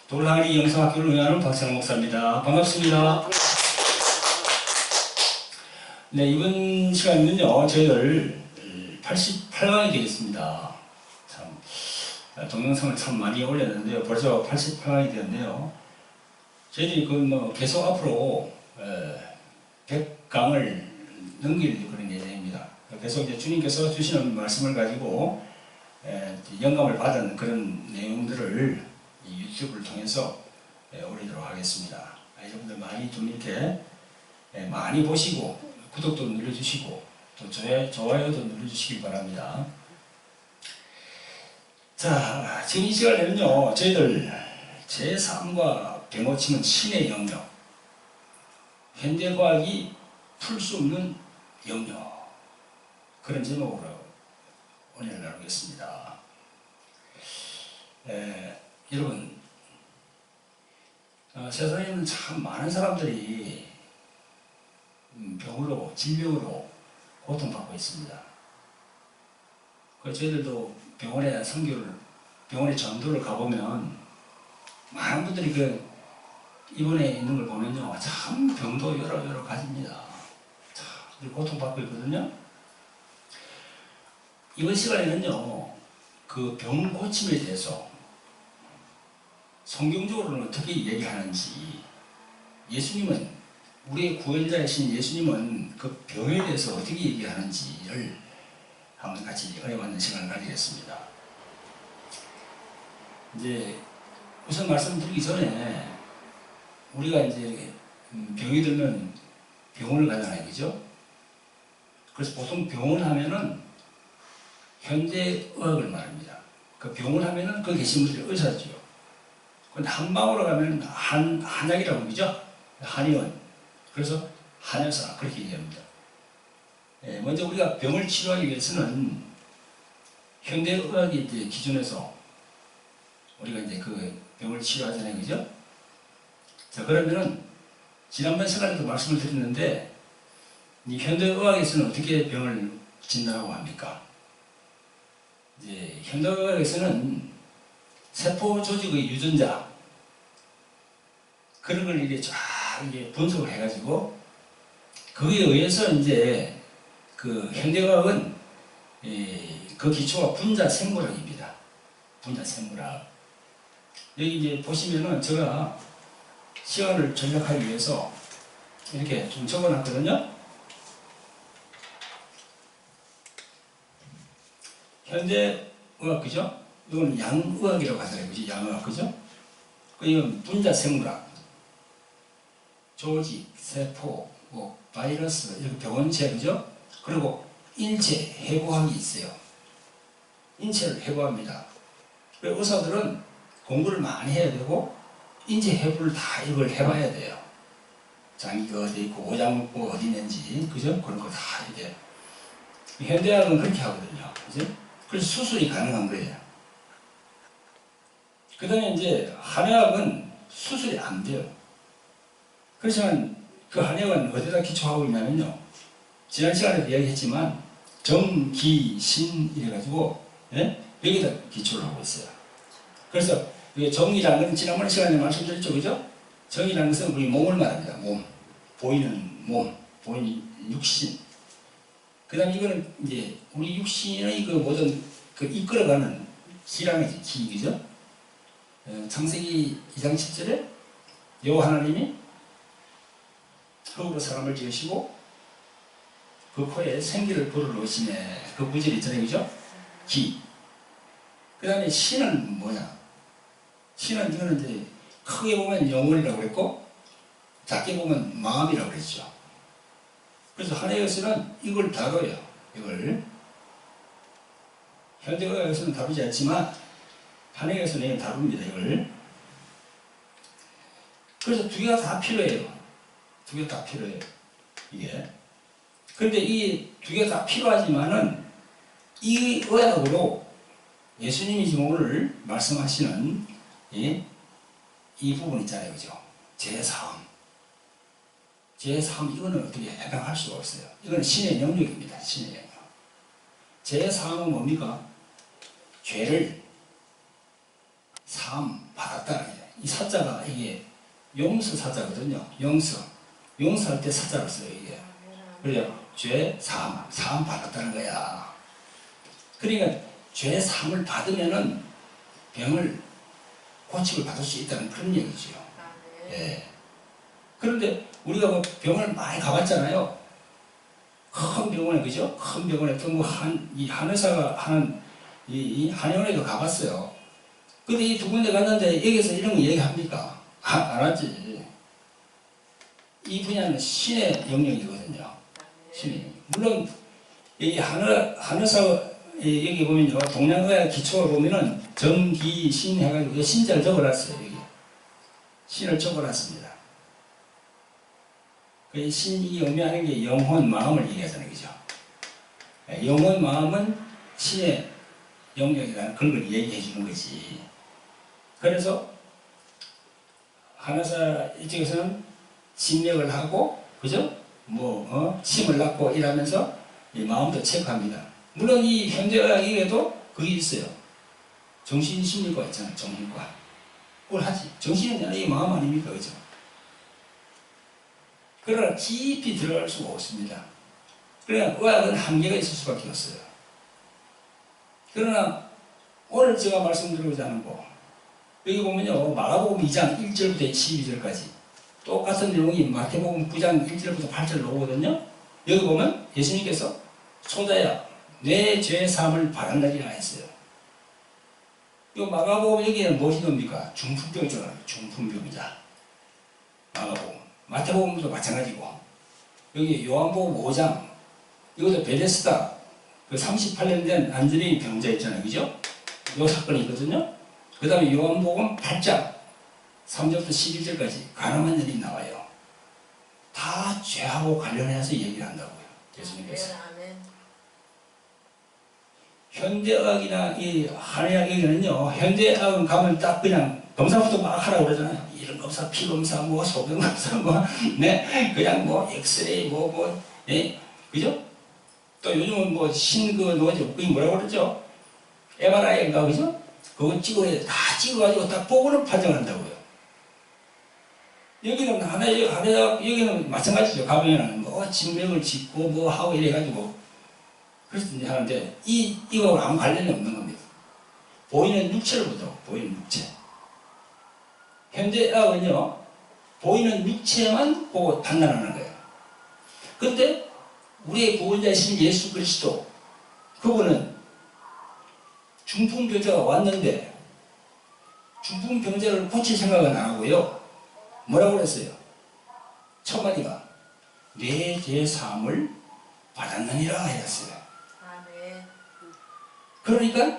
돌항아리 영성학교를 운영하는 박찬호 목사입니다. 반갑습니다. 네, 이번 시간에는요, 저희들 88강이 되겠습니다. 참, 동영상을 참 많이 올렸는데요. 벌써 88강이 되었네요. 저희들이 계속 앞으로 100강을 넘길 그런 예정입니다. 계속 이제 주님께서 주시는 말씀을 가지고 영감을 받은 그런 내용들을 유튜브를 통해서 올리도록 하겠습니다. 여러분들 많이 좀 이렇게 많이 보시고 구독도 눌러주시고 또 좋아요도 눌러주시기 바랍니다. 자, 지금 이 시간에는요, 저희들 제3과 병호침은 신의 영역, 현대과학이 풀 수 없는 영역, 그런 제목으로 오늘 나누겠습니다. 여러분, 세상에는 참 많은 사람들이 병으로, 질병으로 고통받고 있습니다. 저희들도 병원에 병원에 전도를 가보면 많은 분들이 입원해 있는 걸 보면요, 참 병도 여러 가지입니다. 참 고통받고 있거든요. 이번 시간에는요, 그 병 고침에 대해서 성경적으로는 어떻게 얘기하는지, 예수님은, 우리의 구원자이신 예수님은 그 병에 대해서 어떻게 얘기하는지를 한번 같이 은혜받는 시간을 가지겠습니다. 이제 우선 말씀드리기 전에 우리가 이제 병이 들면 병원을 가잖아요, 그죠? 그래서 보통 병원 하면은 현대의학을 말합니다. 그 병원 하면은 그 계신 분들이 의사죠. 근데 한방으로 가면 한약이라고 그러죠? 한의원. 그래서 한의사 그렇게 얘기합니다. 먼저 우리가 병을 치료하기 위해서는 현대의학의 기준에서 우리가 이제 그 병을 치료하잖아요, 그죠? 자, 그러면은 지난번 시간에도 말씀을 드렸는데, 이 현대의학에서는 어떻게 병을 진단하고 합니까? 이제 현대의학에서는 세포 조직의 유전자, 그런 걸 이게 쫙 이게 분석을 해가지고, 거기에 의해서 이제 그 현대의학은 그 기초가 분자생물학입니다. 분자생물학. 여기 이제 보시면은 제가 시간을 절약하기 위해서 이렇게 좀 적어놨거든요. 현대의학, 그죠? 이건 양의학이라고 하잖아요, 그죠? 양의학, 그죠? 이건 분자생물학, 조직, 세포, 바이러스, 이렇게 병원체, 그죠? 그리고 인체 해부학이 있어요. 인체를 해부합니다. 의사들은 공부를 많이 해야 되고, 인체 해부를 다 이걸 해봐야 돼요. 장기가 어디 있고, 오장육부가 어디 있는지, 그죠? 그런 거 다 이게. 현대학은 그렇게 하거든요. 그죠? 그래서 수술이 가능한 거예요. 그 다음에 이제 한의학은 수술이 안 돼요. 그렇지만 그 한의학은 어디다 기초하고 있냐면요, 지난 시간에도 이야기했지만 정기신 이래가지고 여기다 기초를 하고 있어요. 그래서 정이라는 건 지난번 시간에 말씀드렸죠, 그죠? 정이라는 것은 우리 몸을 말합니다. 몸, 보이는 몸, 보이는 육신. 그 다음에 이거는 이제 우리 육신의 그 모든 그 이끌어가는 기랑이지, 기, 그죠? 창세기 2장 10절에 여호와 하나님이 흙으로 사람을 지으시고 그 코에 생기를 불어넣으시네. 그 구절이 있잖아요, 그죠? 기. 그 다음에 신은 뭐냐? 신은 이거는 이제 크게 보면 영혼이라고 그랬고 작게 보면 마음이라고 그랬죠. 그래서 한의학에서는 이걸 다뤄요. 이걸 현대의학에서는 다루지 않지만 한의학에서는 이걸 다룹니다. 이걸. 그래서 두 개가 다 필요해요. 두 개 다 필요해요. 이게. 그런데 이 두 개 다 필요하지만은 이 의학으로 예수님이 지금 오늘 말씀하시는 이 부분 있잖아요, 그죠? 제3. 이거는 어떻게 해당할 수가 없어요. 이거는 신의 영역입니다. 신의 영역. 제3은 뭡니까? 죄를 받았다는 거예요. 이 사자가 이게 용서 사자거든요. 용서할 때 사자를 써요, 이게. 그래요. 죄 사함 받았다는 거야. 그러니까 죄 사함을 받으면은 병을 고침을 받을 수 있다는 그런 얘기죠. 예. 그런데 우리가 뭐 병을 많이 가봤잖아요. 큰 병원에, 그죠? 큰 병원에 또 뭐 이 한의사가 하는 이 한의원에도 가봤어요. 근데 이 두 군데 갔는데 여기서 이런 거 얘기합니까? 안 하지. 이 분야는 신의 영역이거든요. 신의 영역. 물론 이 한의사 여기 보면요, 동양의학 기초를 보면은 정기신 해가지고 신자를 적어놨어요. 여기 신을 적어놨습니다. 그 신이 의미하는 게 영혼, 마음을 얘기하잖아요, 그죠? 영혼, 마음은 신의 영역이라는 그런 걸 얘기해 주는 거지. 그래서 한의사 이쪽에서는 진맥을 하고, 그죠? 침을 낳고 이러면서 이 마음도 체크합니다. 물론 이 현대의학에도 그게 있어요. 정신심리과 있잖아요, 정신과. 그걸 하지. 정신은 이 마음 아닙니까, 그죠? 그러나 깊이 들어갈 수가 없습니다. 그러나 의학은 한계가 있을 수밖에 없어요. 그러나 오늘 제가 말씀드리고자 하는 거, 여기 보면요, 마가복음 2장 1절부터 12절까지 똑같은 내용이 마태복음 9장 1절부터 8절 나오거든요. 여기 보면 예수님께서 소자야 내 죄 사함을 바란다리라 했어요. 이 마가복음 여기에는 무엇이 나옵니까? 중풍병이잖아요. 중풍병자. 마가복음. 마태복음도 마찬가지고. 여기 요한복음 5장 이것도 베데스다 그 38년 된 안드레이 병자 있잖아요. 그죠? 요 사건이 있거든요. 그 다음에 요한복음 8장 3절부터 11절까지 가늠한 일이 나와요. 다 죄하고 관련해서 얘기를 한다고요. 예수님께서. 현대의학이나 이 한의학에는요, 현대의학은 가면 딱 그냥 검사부터 막 하라고 그러잖아요. 이런 검사, 피 검사, 소변 검사, 네, 그냥 엑스레이, 예, 그죠? 또 요즘은 그게 뭐라고 그러죠? MRI인가, 그죠? 그거 다 찍어가지고 딱 보고는 판정한다고요. 여기는 여기는 마찬가지죠. 가면은 진맥을 짓고 하고 이래가지고. 그래서 이제 하는데, 이거하고 아무 관련이 없는 겁니다. 보이는 육체를 보죠. 보이는 육체. 현대의학은요, 보이는 육체만 보고 판단하는 거예요. 그런데, 우리의 구원자이신 예수 그리스도, 그분은 중풍병자가 왔는데, 중풍병자를 고칠 생각은 안 하고요. 뭐라고 그랬어요? 첫 마디가, 내 죄 사함을 받았느니라 했어요. 그러니까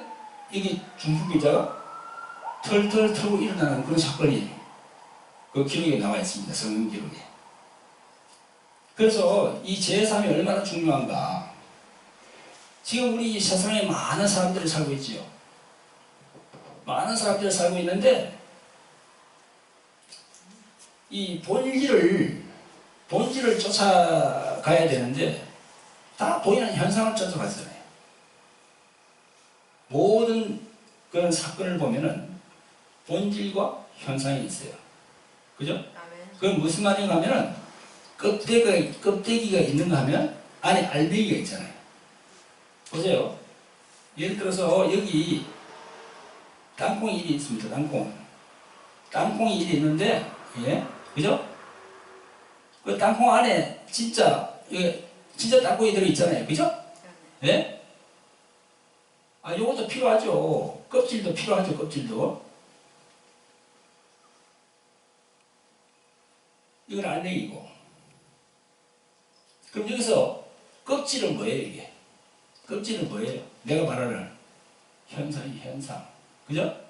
이게 중풍병자가 털털 털고 일어나는 그런 사건이 그 기록에 나와 있습니다. 성경 기록에. 그래서 이 죄사함이 얼마나 중요한가. 지금 우리 이 세상에 많은 사람들이 살고 있지요. 많은 사람들이 살고 있는데 이 본질을 쫓아가야 되는데 다 보이는 현상을 쫓아가잖아요. 모든 그런 사건을 보면은 본질과 현상이 있어요. 그죠? 그건 무슨 말인가 하면은 껍데기가 있는가 하면 안에 알배기가 있잖아요. 보세요. 예를 들어서 여기 땅콩이 1이 있습니다. 땅콩이 1이 있는데, 예? 그죠? 그 땅콩 안에 진짜 땅콩이 들어있잖아요. 그죠? 예? 요것도 필요하죠. 껍질도 필요하죠, 껍질도. 이건 알맹이고. 그럼 여기서 껍질은 뭐예요, 이게? 껍질은 뭐예요? 내가 말하는 현상. 그죠?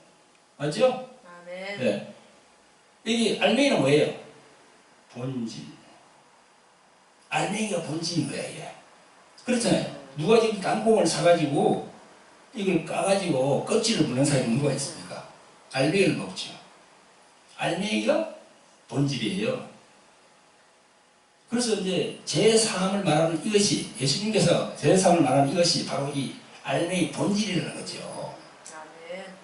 맞죠? 네. 여기 알맹이는 뭐예요? 본질. 알맹이가 본질인 거야, 이게. 그렇잖아요. 누가 지금 땅콩을 사가지고 이걸 까가지고 껍질을 먹는 사람이 누가 있습니까? 알맹이를 먹죠. 알맹이가 본질이에요. 그래서 이제 제사함을 말하는 이것이, 예수님께서 제사함을 말하는 이것이 바로 이 알맹이 본질이라는 거죠.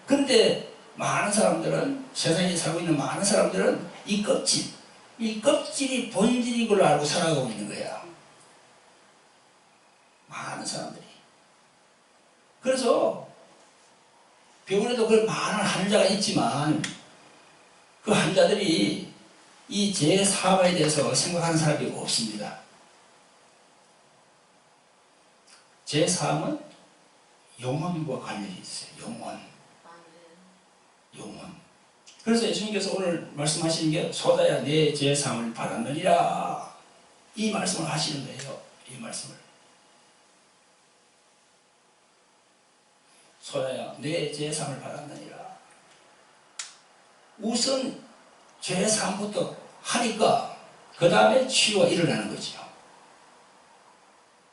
그런데 많은 사람들은, 세상에 살고 있는 많은 사람들은 이 껍질이 본질인 걸로 알고 살아가고 있는 거야. 많은 사람들이. 그래서 병원에도 그 많은 환자가 있지만 그 환자들이 이 제3에 대해서 생각하는 사람이 없습니다. 제3은 영혼과 관련이 있어요. 영혼. 그래서 예수님께서 오늘 말씀하시는 게 소다야 내 제3을 받았느니라 이 말씀을 하시는 거예요. 이 말씀을. 소다야 내 제3을 받았느니라. 우선 제3부터 하니까 그 다음에 치유가 일어나는 거죠.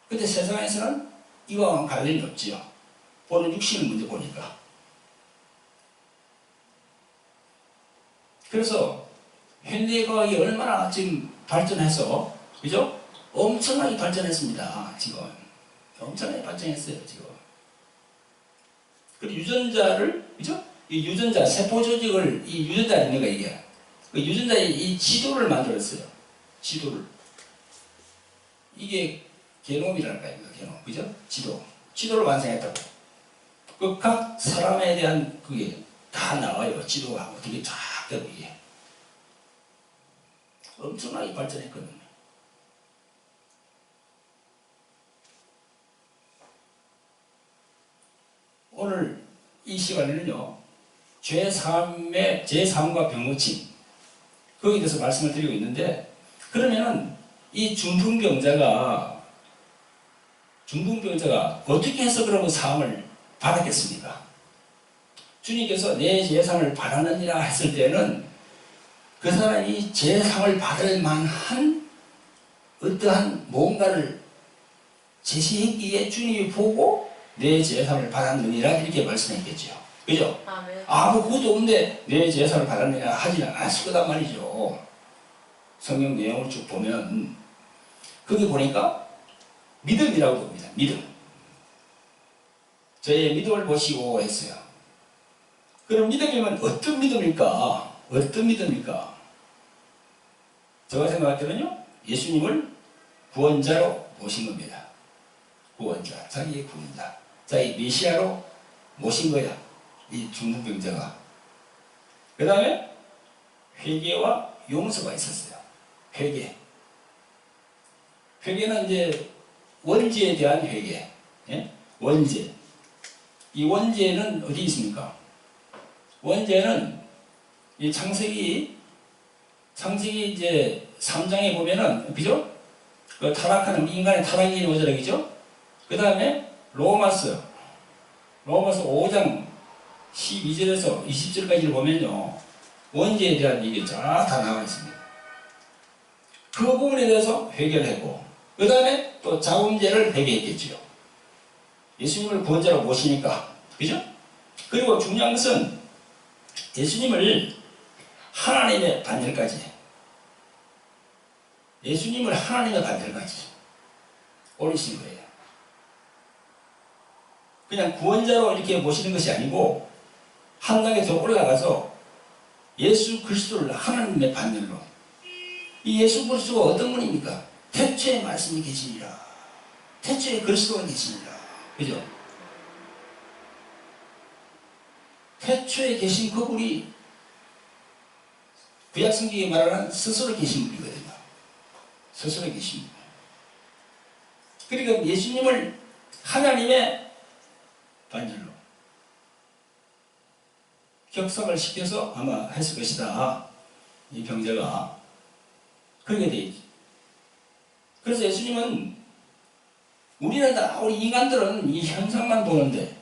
근데 세상에서는 이와는 관련이 없지요. 보는 육신을 먼저 보니까. 그래서 현대과학이 얼마나 지금 발전해서, 그죠? 엄청나게 발전했습니다. 지금 엄청나게 발전했어요. 지금. 그리고 유전자를, 그죠? 이 유전자 세포 조직을 이 유전자 있는 거 이게 그 유전자의 이 지도를 만들었어요. 지도를. 이게 게놈이랄까요? 게놈, 그죠? 지도를 완성했다고. 그 각 사람에 대한 그게 다 나와요. 지도가 어떻게 쫙 되고 이게 엄청나게 발전했거든요. 오늘 이 시간에는요, 제3과 병고침 거기에 대해서 말씀을 드리고 있는데, 그러면은 이 중풍병자가 어떻게 해서 그러고 사함을 받았겠습니까? 주님께서 내 제3을 받았느니라 했을 때는 그 사람이 제3을 받을 만한 어떠한 뭔가를 제시했기에 주님이 보고 내 제3을 받았느니라 이렇게 말씀했겠죠. 그죠? 아무것도 없는데 내 제3을 받았느니라 하지는 않았을 거단 말이죠. 성경 내용을 쭉 보면 거기 보니까 믿음이라고 봅니다. 믿음. 저의 믿음을 보시고 했어요. 그럼 믿음이면 어떤 믿음일까? 어떤 믿음일까? 제가 생각할 때는요, 예수님을 구원자로 모신 겁니다. 구원자, 자기의 구원자, 자기 메시아로 모신 거야. 이 중풍병자가. 그 다음에 회개와 용서가 있었어요. 회개는 이제 원죄에 대한 회개. 예? 원죄. 이 원죄는 어디 있습니까? 원죄는 이 창세기 이제 3장에 보면은, 그죠? 그 타락하는 인간의 타락이 이루어져라, 그죠? 그 다음에 로마서 5장 12절에서 20절까지를 보면요, 원죄에 대한 얘기 쫙 다 나와 있습니다. 그 부분에 대해서 회개를 했고, 그 다음에 또 자범죄를 회개했겠죠. 예수님을 구원자로 모시니까, 그죠? 그리고 중요한 것은 예수님을 하나님의 반열까지 올리신 거예요. 그냥 구원자로 이렇게 모시는 것이 아니고 한 단계 더 올라가서 예수 그리스도를 하나님의 반열로. 이 예수 그리스도가 어떤 분입니까? 태초에 말씀이 계시니라. 태초에 그리스도가 계시니라. 그죠? 태초에 계신 그분이 구약성경에 말하는 스스로 계신 분이거든요. 스스로 계신 분. 그러니까 예수님을 하나님의 반열로 격상을 시켜서 아마 했을 것이다. 이 병자가. 그렇게 돼 있지. 그래서 예수님은 우리 인간들은 이 현상만 보는데,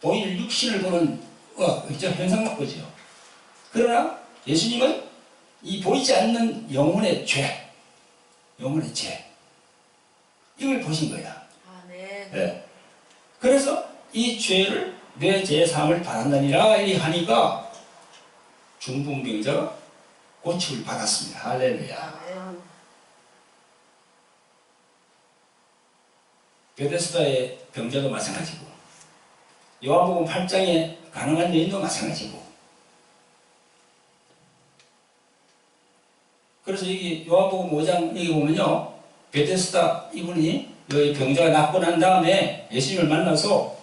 보일 육신을 보는 현상만 보죠. 그러나 예수님은 이 보이지 않는 영혼의 죄, 이걸 보신 거야. 네. 그래서 이 죄를 내 제3을 받았느니라 이 하니까 중풍병자가 고침을 받았습니다. 할렐루야. 베데스다의 병자도 마찬가지고, 요한복음 8장에 가능한 여인도 마찬가지고, 그래서 여기 요한복음 5장 여기 보면요. 베데스다 이분이 여기 병자가 낫고 난 다음에 예수님을 만났어요.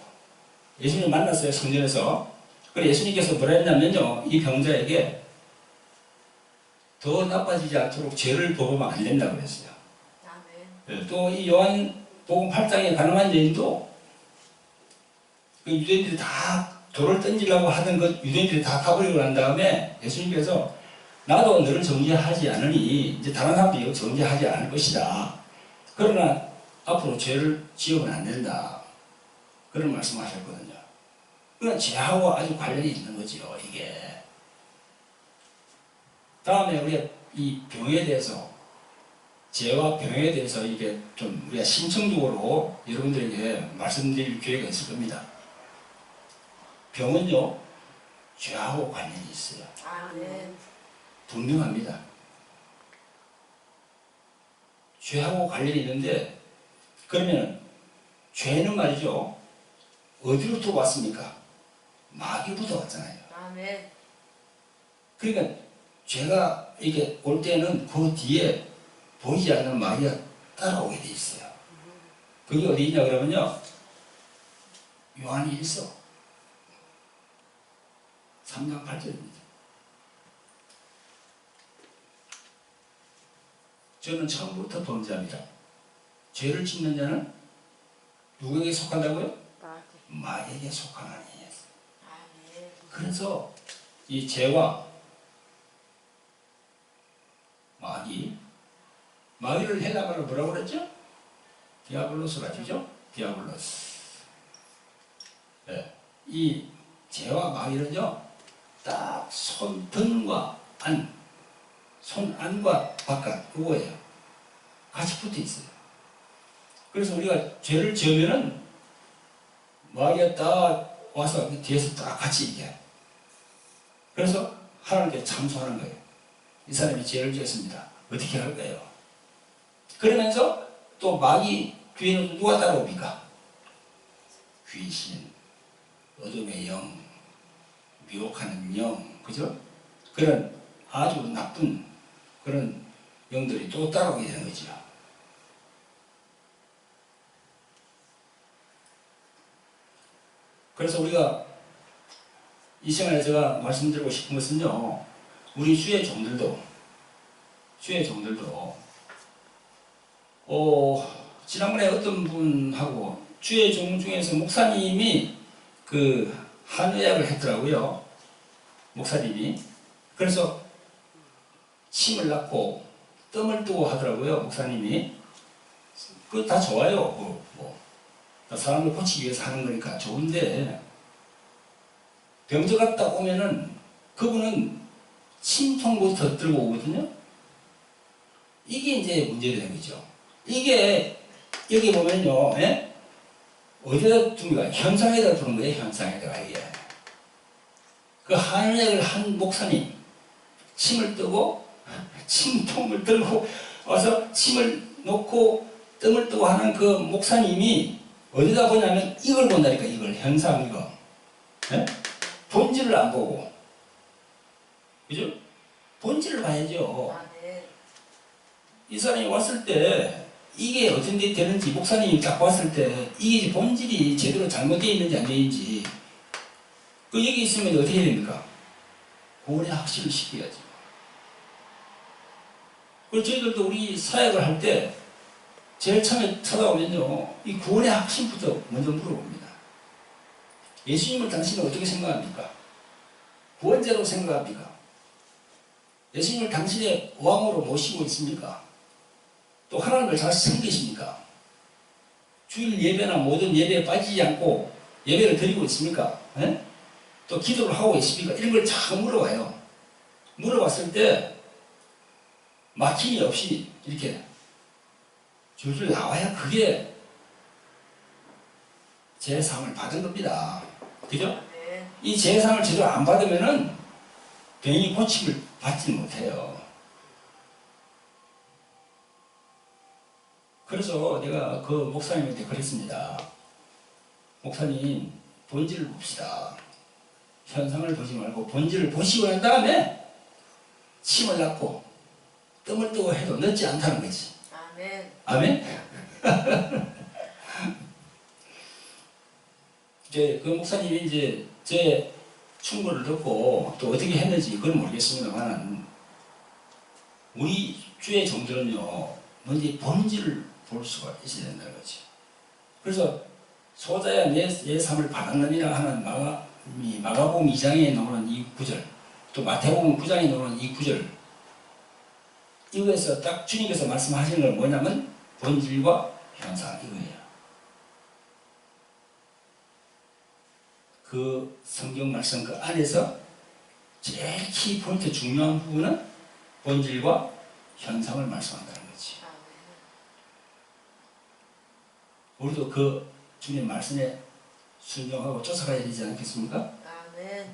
성전에서. 그래서 예수님께서 뭐라 했냐면요. 이 병자에게 더 나빠지지 않도록 죄를 범하면 안 된다고 그랬어요. 또 이 요한복음 8장에 가늠한 여인도 그 유대인들이 다 돌을 던지려고 하던 것 유대인들이 다 가버리고 난 다음에 예수님께서 나도 너를 정죄하지 않으니 이제 다른 사람도 정죄하지 않을 것이다. 그러나 앞으로 죄를 지으면 안 된다. 그런 말씀하셨거든요. 그러나 죄하고 아주 관련이 있는 거죠. 이게. 다음에 우리가 이 병에 대해서 죄와 병에 대해서 이게 좀 우리가 심층적으로 여러분들에게 말씀드릴 기회가 있을 겁니다. 병은요 죄하고 관련이 있어요. 분명합니다. 죄하고 관련이 있는데 그러면 죄는 말이죠 어디로부터 왔습니까? 마귀부터 왔잖아요. 그러니까 죄가 이게 올 때는 그 뒤에 보이지 않는 마귀가 따라오게 돼 있어요. 그게 어디 있냐 그러면요 요한이 있어 3장 8절입니다. 저는 처음부터 범죄합니다. 죄를 짓는 자는 누구에게 속한다고요? 마귀에게 속하나니. 그래서 이 죄와 마귀를 헬라말로 뭐라고 그랬죠? 디아블로스라 하죠? 디아블로스. 네. 이 죄와 마귀는요 딱 손등과 손 안과 바깥 그거예요. 같이 붙어 있어요. 그래서 우리가 죄를 지으면은 마귀가 딱 와서 뒤에서 딱 같이 이게. 그래서 하나님께 참소하는 거예요. 이 사람이 죄를 지었습니다. 어떻게 할까요? 그러면서 또 마귀 뒤에는 누가 따라옵니까? 귀신, 어둠의 영, 미혹하는 영, 그죠? 그런 아주 나쁜 그런 영들이 또 따라오게 되는 거죠. 그래서 우리가 이 시간에 제가 말씀드리고 싶은 것은요, 우리 주의 종들도 지난번에 어떤 분하고 주의 종 중에서 목사님이 그 한의학을 했더라고요. 목사님이. 그래서 침을 낳고 뜸을 뜨고 하더라고요. 목사님이. 그거 다 좋아요. 사람을 고치기 위해서 하는 거니까 좋은데 병자 갔다 오면은 그분은 침통부터 들고 오거든요. 이게 이제 문제가 되는 거죠. 이게 여기 보면요, 예? 어디다 둡니까? 현상에다 두는 거예요. 현상에다가 이게. 그 한의학을 한 목사님 침을 뜨고 침통을 들고 와서 침을 놓고 뜸을 뜨고 하는 그 목사님이 어디다 보냐면 이걸 본다니까. 이걸 현상 이거. 예? 본질을 안 보고, 그죠? 본질을 봐야죠. 이 사람이 왔을 때 이게 어떻게 되는지 목사님이 딱 봤을 때 이게 본질이 제대로 잘못되어 있는지 안 되어 있는지 그 여기 있으면 어떻게 해야 됩니까? 구원의 확신을 시켜야죠. 그리고 저희들도 우리 사역을 할 때 제일 처음에 찾아오면요 이 구원의 확신부터 먼저 물어봅니다. 예수님을 당신은 어떻게 생각합니까? 구원자로 생각합니까? 예수님을 당신의 왕으로 모시고 있습니까? 또 하나님을 잘 섬기십니까? 주일 예배나 모든 예배에 빠지지 않고 예배를 드리고 있습니까? 에? 또 기도를 하고 있습니까? 이런 걸 잘 물어봐요. 물어봤을 때 막힘이 없이 이렇게 줄줄 나와야 그게 제사함을 받은 겁니다. 그죠? 이 제사함을 제대로 안 받으면은 병이 고침을 받지 못해요. 그래서 내가 그 목사님한테 그랬습니다. 목사님, 본질을 봅시다. 현상을 보지 말고 본질을 보시고 난 다음에 침을 낳고 뜸을 뜨고 해도 늦지 않다는 거지. 아멘. 아멘? 이제 그 목사님이 이제 제 충고를 듣고 또 어떻게 했는지 그건 모르겠습니다만, 우리 주의 종들은요, 먼저 본질을 볼 수가 있어야 된다는 거죠. 그래서 소자야 내 삶을 받았느니라 하는 마가복음 2장에 나오는 이 구절, 또 마태복음 9장에 나오는 이 구절, 이거에서 딱 주님께서 말씀하시는 건 뭐냐면 본질과 현상 이거예요. 그 성경 말씀 그 안에서 제일 키 포인트 중요한 부분은 본질과 현상을 말씀한다는 거지. 우리도 그 주님 말씀에 순종하고 쫓아가야 되지 않겠습니까? 아멘.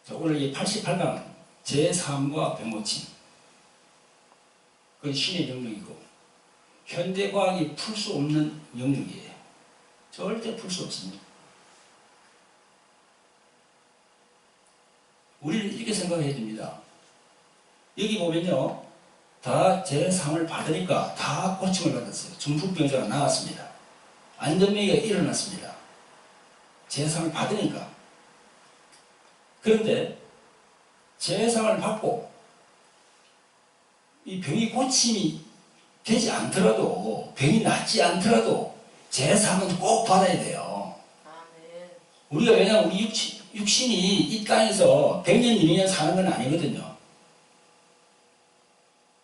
자, 오늘 이 88강 제3과 병고침, 그건 신의 영역이고 현대과학이 풀 수 없는 영역이에요. 절대 풀 수 없습니다. 우리는 이렇게 생각해야 됩니다. 여기 보면요, 다 제3을 받으니까 다 고침을 받았어요. 중풍병자가 나왔습니다. 안전명의가 일어났습니다. 제3을 받으니까. 그런데 제3을 받고 이 병이 고침이 되지 않더라도, 병이 낫지 않더라도 제3은 꼭 받아야 돼요. 아멘. 우리가 왜냐하면 우리 육신이 이 땅에서 100년, 200년 사는 건 아니거든요.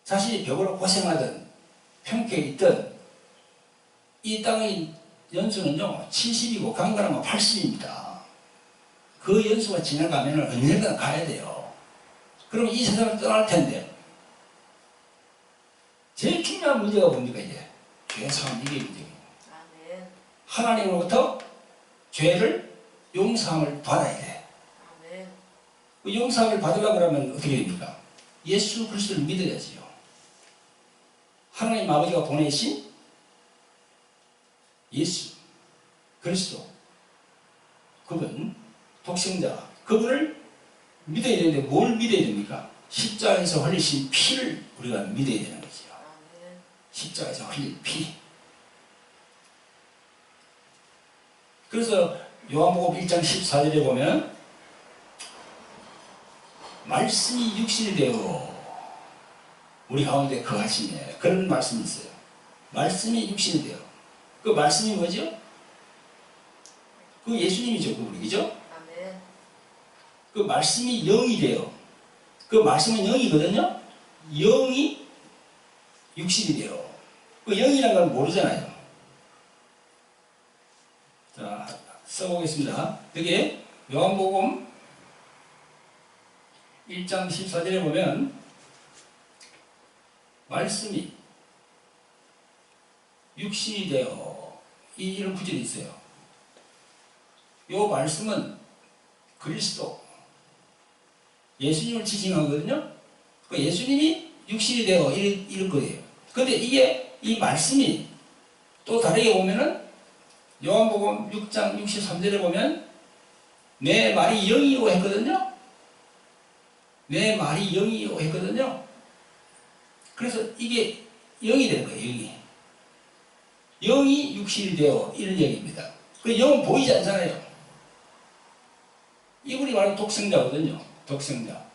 자신이 벽으로 고생하든 평택에 있든 이 땅의 연수는요 70이고 강건하면 80입니다. 그 연수가 지나가면 언젠가 가야 돼요. 그러면 이 세상을 떠날 텐데 제일 중요한 문제가 뭡니까 이제? 죄사함, 이게 문제예요. 아멘. 하나님으로부터 죄를 용서함을 받아야 돼. 아멘. 그 용서함을 받으려고 하면 어떻게 됩니까? 예수 그리스도를 믿어야지요. 하나님 아버지가 보내신 예수 그리스도, 그분 독생자, 그분을 믿어야 되는데 뭘 믿어야 됩니까? 십자가에서 흘리신 피를 우리가 믿어야 되는 거죠. 아멘. 십자가에서 흘린 피. 그래서 요한복음 1장 14절에 보면 말씀이 육신이 되어 우리 가운데 거하시네, 그런 말씀이 있어요. 말씀이 육신이 되어. 그 말씀이 뭐죠? 그 예수님이죠. 그분이죠. 아멘. 그 말씀이 영이 되어. 그 말씀은 영이거든요. 영이 육신이 되어. 그 영이라는 걸 모르잖아요. 자, 써보겠습니다. 여기 요한복음 1장 14절에 보면 말씀이 육신이 되어, 이런 구절이 있어요. 이 말씀은 그리스도, 예수님을 지칭하거든요. 그 예수님이 육신이 되어 이럴 거예요. 근데 이게, 이 말씀이 또 다르게 보면은 요한복음 6장 63절에 보면 내 말이 영이요 했거든요. 내 말이 영이요 했거든요. 그래서 이게 영이 되는 거예요. 영이. 영이 육신이 되어 이런 얘기입니다. 그 영은 보이지 않잖아요. 이분이 바로 독생자거든요. 독생자.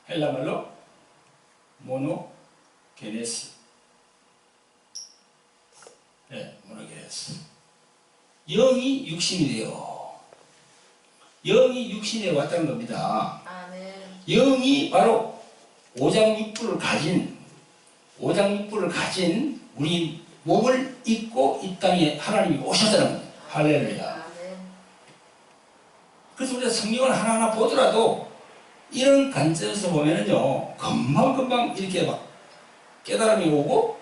헬라말로 모노게네스. 네, 모노게네스. 영이 육신이 되어. 영이 육신에 왔다는 겁니다. 아멘. 영이 바로 오장육부를 가진 우리 몸을 입고 이 땅에 하나님이 오셨다는 거예요. 할렐루야. 아멘. 그래서 우리가 성경을 하나하나 보더라도 이런 관점에서 보면은요, 금방금방 이렇게 막 깨달음이 오고,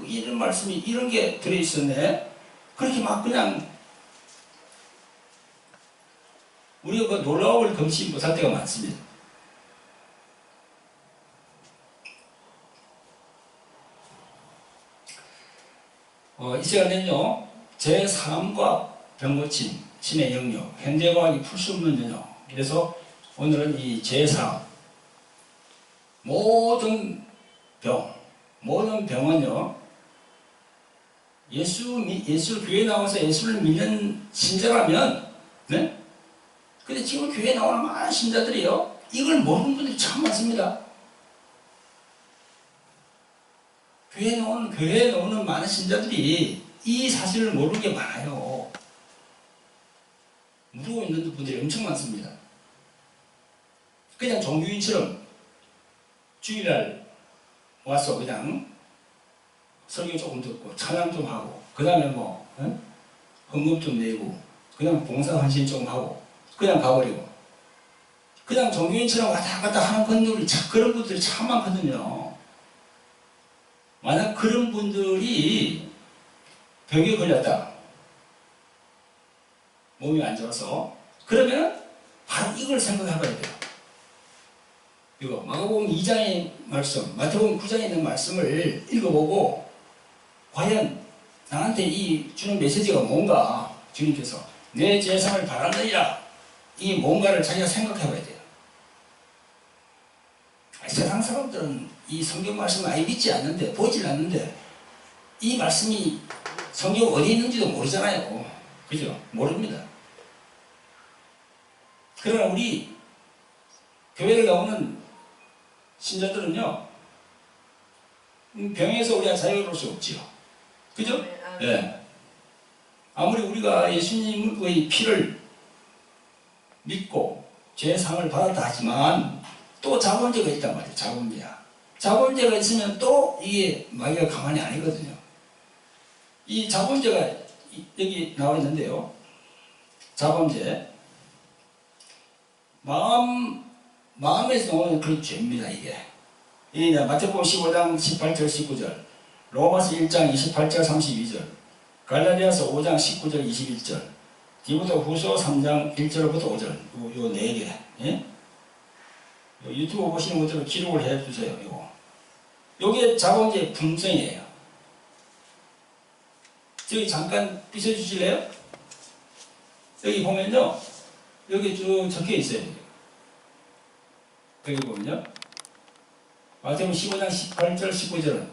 이런 말씀이 이런 게 들어있었네. 그렇게 막 그냥 우리가 그 놀라움을 금치 못할 때가 많습니다. 이 시간에는요, 제3과 병고침, 신의 영역, 현대과학이 풀 수 없는 영역. 그래서 오늘은 이 제3, 모든 모든 병은요, 예수 교회 나와서 예수를 믿는 신자라면, 네? 근데 지금 교회 나오는 많은 신자들이요, 이걸 모르는 분들이 참 많습니다. 교회에 나오는 많은 신자들이 이 사실을 모르는 게 많아요. 모르고 있는 분들이 엄청 많습니다. 그냥 종교인처럼 주일날 와서 그냥 설교 조금 듣고 찬양 좀 하고, 그 다음에 뭐 헌금 좀 내고, 그냥 봉사 헌신 좀 하고 그냥 가버리고, 그냥 종교인처럼 왔다 갔다 하는 그런 분들이 참 많거든요. 만약 그런 분들이 병에 걸렸다, 몸이 안 좋아서, 그러면 바로 이걸 생각해 봐야 돼요. 이거 마가복음 2장의 말씀, 마태복음 9장에 있는 말씀을 읽어보고, 과연 나한테 이 주는 메시지가 뭔가, 주님께서 내 재상을 바라느니라, 이 뭔가를 자기가 생각해 봐야 돼요. 세상 사람들은 이 성경 말씀을 아예 믿지 않는데, 보질 않는데, 이 말씀이 성경 어디 있는지도 모르잖아요. 그죠? 모릅니다. 그러나 우리 교회를 나오는 신자들은요, 병에서 우리가 자유로울 수 없지요. 그죠? 예. 아무리 우리가 예수님의 피를 믿고 죄상을 받았다 하지만 또 자본죄가 있단 말이에요. 자본죄가 있으면 또 이게 마귀가 가만히 아니거든요. 이 자본죄가 여기 나와 있는데요. 자본죄. 마음에서 나오는 그런 죄입니다, 이게. 이게 마태복음 15장 18절 19절, 로마서 1장 28절 32절, 갈라디아서 5장 19절 21절, 디모데후서 3장 1절부터 5절, 요 4개. 예? 유튜브 보시는 것처럼 기록을 해 주세요. 요게 자본죄의 품성이에요. 저기 잠깐 비춰주실래요? 여기 보면요, 여기 쭉 적혀 있어요. 여기 보면요, 마태복음 15장 18절 19절은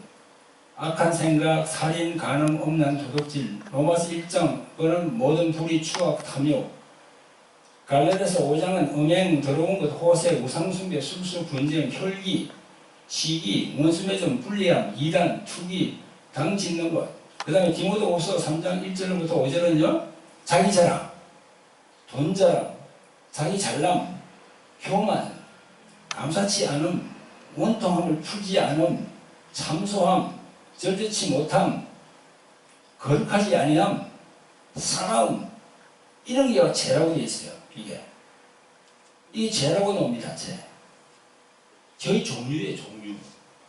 악한 생각, 살인, 간음, 음란, 도둑질. 로마서 1장은 모든 불의, 추악, 탐욕. 갈라디아서 5장은 음행, 더러운 것, 호색, 우상숭배, 술수, 분쟁, 혈기, 시기, 원수매점, 불리함, 이단, 투기, 당 짓는 것. 그 다음에 디모데후서 3장 1절부터 5절은요, 자기 자랑, 돈 자랑, 자기 잘남, 교만, 감사치 않음, 원통함을 풀지 않음, 참소함, 절제치 못함, 거룩하지 아니함, 사나움, 이런 게 죄라고 되어 있어요. 이게 죄라고 나옵니다. 죄. 저희 종류예요, 종류.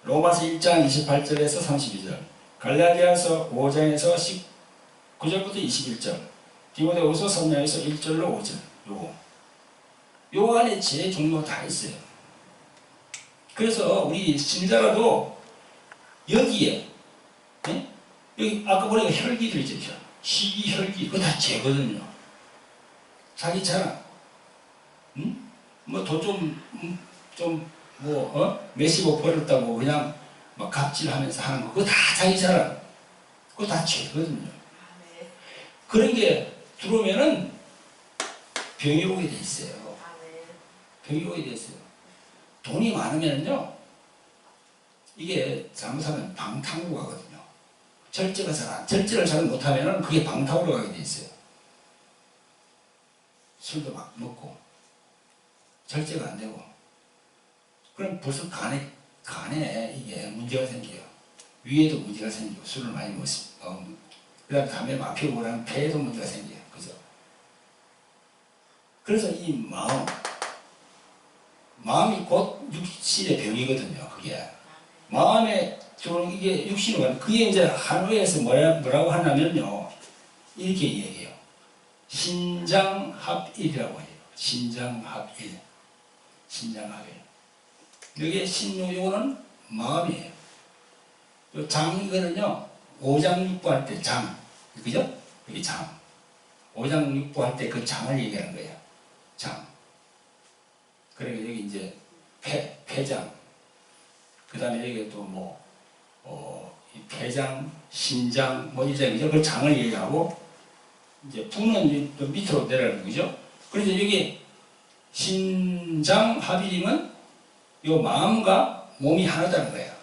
로마서 1장 28절에서 32절, 갈라디아서 5장에서 19절부터 21절, 디모데후서 3장에서 1절로 5절. 요 안에 죄 종류가 다 있어요. 그래서 우리 신자라도 여기에, 네? 여기 아까 보니까 혈기들 있죠. 시기, 혈기, 그거 다 죄거든요. 자기 자랑, 뭐 돈 몇십억 벌었다고 그냥 막 갑질하면서 하는 거, 그거 다 자기 자랑, 그거 다 죄거든요. 그런 게 들어오면은 병이 오게 돼 있어요. 병이 오게 돼 있어요. 돈이 많으면요, 이게 잘못하면 방탕으로 가거든요. 절제를 잘 못하면 그게 방탕으로 가게 돼 있어요. 술도 막 먹고, 절제가 안 되고, 그럼 벌써 간에 이게 문제가 생겨요. 위에도 문제가 생기고, 술을 많이 먹으면, 그 다음에 담배 막 피우고 나면 폐에도 문제가 생겨요. 그죠? 그래서 이 마음이 곧 육신의 병이거든요. 그게. 마음에 들어오는 이게 육신으로, 그게 이제 한의에서 뭐라고 하냐면요, 이렇게 얘기해요. 신장합일이라고 해요. 신장합일. 여기에 신요요는 마음이에요. 이거는요, 오장육부 할 때 장. 그죠? 여기 장. 오장육부 할 때 그 장을 얘기하는 거예요. 장. 그러니까 여기 이제 폐장. 그 다음에 여기 또 뭐, 이 폐장, 신장, 뭐 이제 그 장을 얘기하고, 이제 부는 이제 밑으로 내려가는 거죠. 그래서 여기 신장 하비림은 요 마음과 몸이 하나다는 거예요.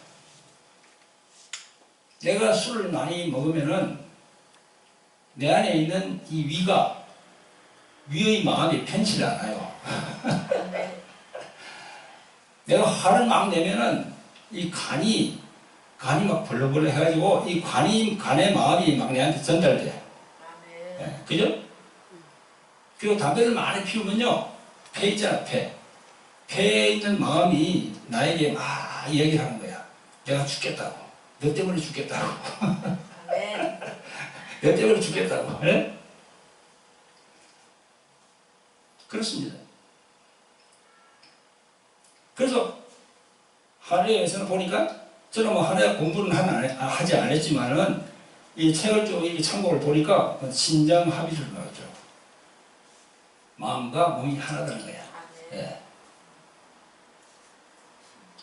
내가 술을 많이 먹으면은 내 안에 있는 이 위가 위의 마음이 편치를 않아요. 아멘. 내가 화를 막 내면은 이 간이 막 벌렁벌렁 해가지고 이 간의 마음이 막 내한테 전달돼. 아멘. 예, 그죠? 그리고 담배를 많이 피우면요, 폐 있잖아, 폐. 폐에 있는 마음이 나에게 막 이야기를 하는 거야. 내가 죽겠다고. 너 때문에 죽겠다고. 아멘. 너 때문에 죽겠다고. 예? 그렇습니다. 그래서 한의에서는 보니까 저는 뭐 한의 공부는 하지 않았지만은 이 책을 좀 이렇게 참고를 보니까 신장 합의를 나오죠. 마음과 몸이 하나다는 거야. 아멘. 예.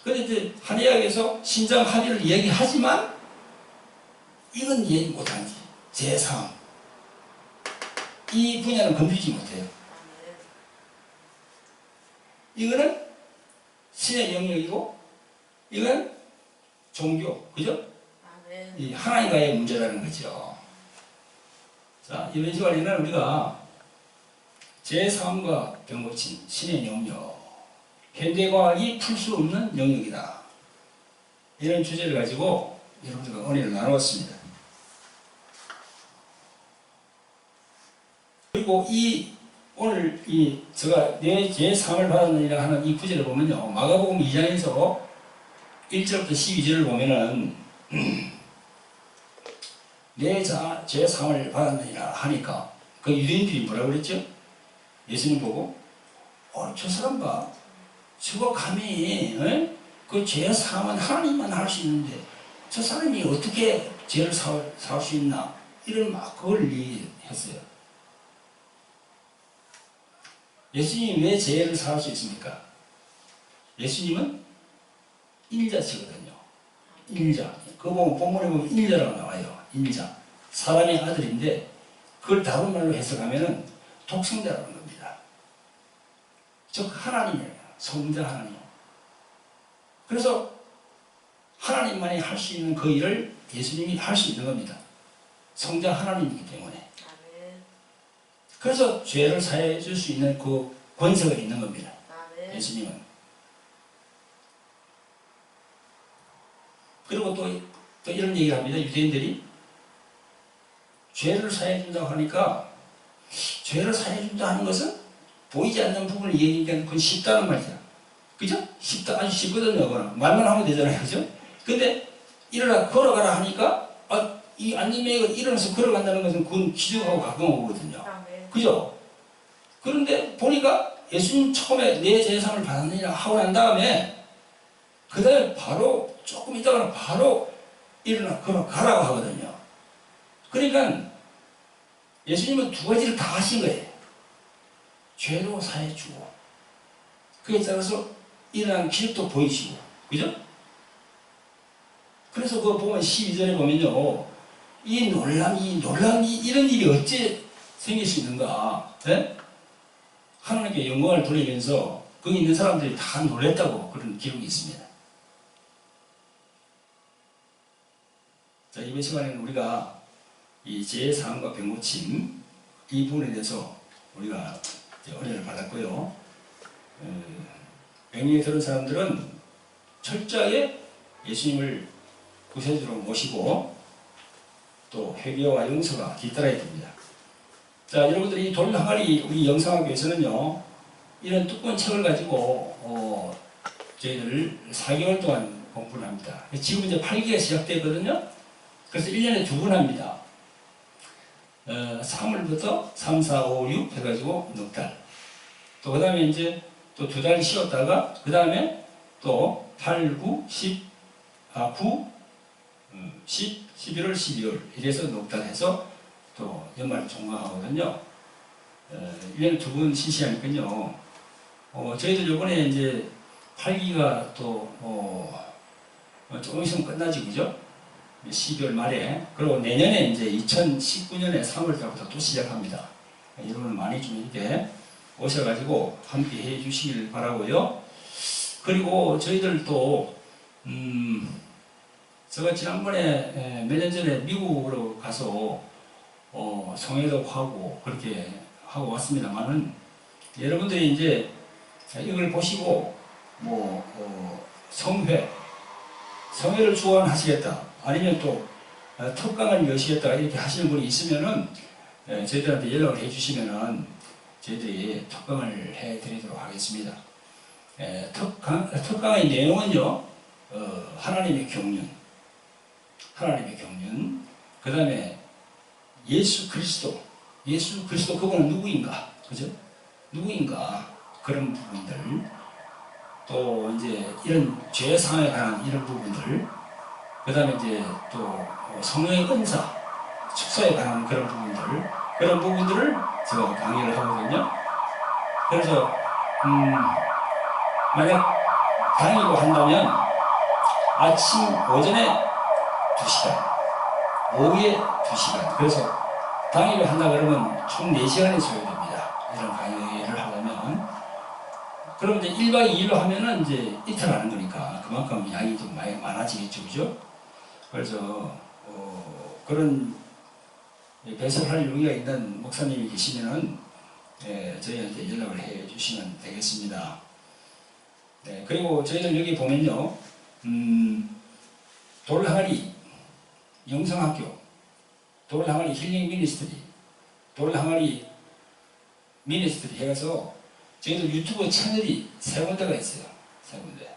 근데 이제 한의학에서 신장 합의를 얘기하지만 이건 얘기 못하지. 제3. 이 분야는 건드리지 못해요. 아멘. 이거는 신의 영역이고 이건 종교, 그죠? 아멘. 이 하나님과의 문제라는 거죠. 자, 이번 시간에는 우리가 제3과 병고친 신의 영역, 현대과학이 풀 수 없는 영역이다. 이런 주제를 가지고 여러분들과 은혜를 나누었습니다. 그리고 오늘 제가 내 제3을 받았느니라 하는 이 구절을 보면요, 마가복음 2장에서 1절부터 12절을 보면은 내 제3을 받았느니라 하니까 그 유대인들이 뭐라고 그랬죠? 예수님 보고 저 사람 봐, 저거 감히 그 제3은 하나님만 할 수 있는데 저 사람이 어떻게 죄를 사할 수 있나, 이런 막 그걸 얘기했어요. 예수님이 왜 죄를 사할 수 있습니까? 예수님은 인자시거든요. 인자. 그거 보면 본문에 보면 인자라고 나와요. 인자. 사람의 아들인데 그걸 다른 말로 해석하면은 독생자라는 겁니다. 즉 하나님이에요. 성자 하나님. 그래서 하나님만이 할 수 있는 그 일을 예수님이 할 수 있는 겁니다. 성자 하나님이기 때문에. 아멘. 그래서 죄를 사해 줄 수 있는 그 권세가 있는 겁니다. 아멘. 예수님은. 그리고 또 이런 얘기를 합니다. 유대인들이 죄를 사해 준다고 하니까, 죄를 사해 준다 하는 것은 보이지 않는 부분을 얘기하니까 그건 쉽다는 말이야. 그죠? 쉽다, 아주 쉽거든요. 그거는. 말만 하면 되잖아요. 그죠? 근데 일어나 걸어가라 하니까 이 안전명이가 일어나서 걸어간다는 것은 그건 기적하고 가까운 거거든요. 아멘. 그죠? 그런데 보니까 예수님 처음에 내 제3을 받았느니라 하고 난 다음에 그 다음에 바로 조금 있다가는 바로 일어나 걸어가라고 하거든요. 그러니까 예수님은 두 가지를 다 하신 거예요. 죄도 사해주고 그에 따라서 일어나는 기적도 보이시고, 그죠? 그래서 그거 보면 12절에 보면요, 이 놀람이 이런 일이 어찌 생길 수 있는가? 네? 하나님께 영광을 돌리면서 거기 있는 사람들이 다 놀랬다고 그런 기록이 있습니다. 자, 이번 시간에는 우리가 이 제3과 병고침 이 부분에 대해서 우리가 은혜를 받았고요. 명령에 들은 사람들은 철저하게 예수님을 구세주로 모시고 또 회개와 용서가 뒤따라야 됩니다. 자, 여러분들이 이 돌 항아리 우리 영상학교에서는요, 이런 두꺼운 책을 가지고 저희들 4개월 동안 공부를 합니다. 지금 이제 8기가 시작되거든요. 그래서 1년에 2번 합니다. 3월부터 3, 4, 5, 6 해가지고 넉 달. 또 그 다음에 이제 또 2달 쉬었다가 그 다음에 또 8, 9, 10, 11월, 12월 이래서 넉 달 해서 또 연말 종강하거든요. 1년에 2번 실시하니까요. 저희들 요번에 이제 8기가 또 조금 있으면 끝나지, 그죠? 12월 말에. 그리고 내년에 이제 2019년에 3월 달부터 또 시작합니다. 여러분 많이 좀 이렇게 오셔가지고 함께 해 주시길 바라고요. 그리고 저희들도 제가 지난번에 몇 년 전에 미국으로 가서 성회도 하고 그렇게 하고 왔습니다만은 여러분들이 이제 이걸 보시고 성회를 주관하시겠다 아니면 또 특강을 여시겠다 이렇게 하시는 분이 있으면은 저희들한테 연락을 해주시면은 저희들이 특강을 해드리도록 하겠습니다. 특강의 내용은요, 하나님의 경륜, 그 다음에 예수 그리스도 그분은 누구인가, 그죠? 누구인가 그런 부분들, 또 이제 이런 죄 사함에 관한 이런 부분들, 그 다음에 이제 또 성령의 은사, 축사에 관한 그런 부분들을 제가 강의를 하거든요. 그래서 만약 강의로 한다면 오전에 2시간, 오후에 2시간. 그래서 강의를 한다 그러면 총 4시간이 소요됩니다. 이런 강의를 하려면. 그럼 이제 1박 2일로 하면은 이제 이틀 하는 거니까 그만큼 양이 좀 많이 많아지겠죠, 그죠? 그래서 그런 배설할 용의가 있는 목사님이 계시면은 저희한테 연락을 해 주시면 되겠습니다. 네, 그리고 저희들 여기 보면요, 돌항아리 영성학교, 돌항아리 힐링 미니스트리, 돌항아리 미니스트리 해서 저희들 유튜브 채널이 3군데가 있어요. 3군데.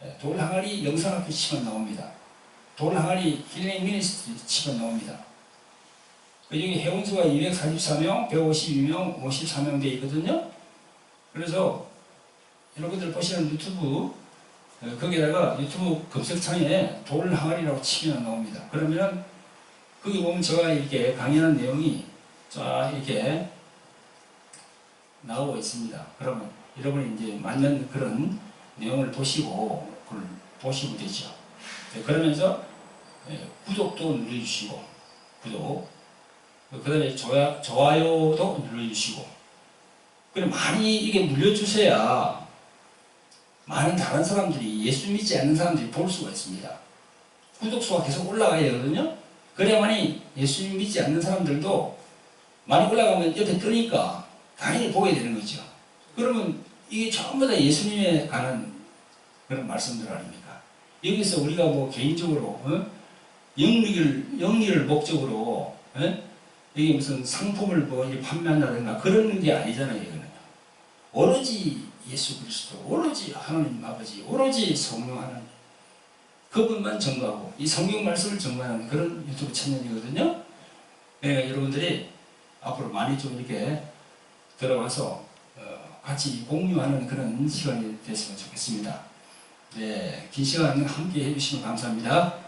네, 돌항아리 영성학교 치면 나옵니다. 돌항아리 힐링 미니스트리 치면 나옵니다. 여기 회원수가 244명, 152명, 54명 되어 있거든요. 그래서 여러분들 보시는 유튜브 거기다가 유튜브 검색창에 돌항아리라고 치면 나옵니다. 그러면 거기 보면 제가 이렇게 강의하는 내용이 쫙 이렇게 나오고 있습니다. 그러면 여러분이 이제 맞는 그런 내용을 보시고 그걸 보시면 되죠. 네, 그러면서 구독도 눌러주시고, 그 다음에 좋아요도 눌러주시고, 그럼 많이 이게 눌러주셔야 많은 다른 사람들이, 예수 믿지 않는 사람들이 볼 수가 있습니다. 구독수가 계속 올라가야 되거든요. 그래야만이 예수 믿지 않는 사람들도 많이 올라가면 옆에 뜨니까 당연히 보게 되는 거죠. 그러면 이게 전부 다 예수님에 관한 그런 말씀들 아닙니까? 여기서 우리가 개인적으로 영리를 목적으로 이게 무슨 상품을 이렇게 판매한다든가 그런 게 아니잖아요. 이거는 오로지 예수 그리스도, 오로지 하나님 아버지, 오로지 성령 하나님, 그분만 전가하고 이 성경 말씀을 전가하는 그런 유튜브 채널이거든요. 그러니까 여러분들이 앞으로 많이 좀 이렇게 들어와서 같이 공유하는 그런 시간이 됐으면 좋겠습니다. 네, 긴 시간 함께 해주시면 감사합니다.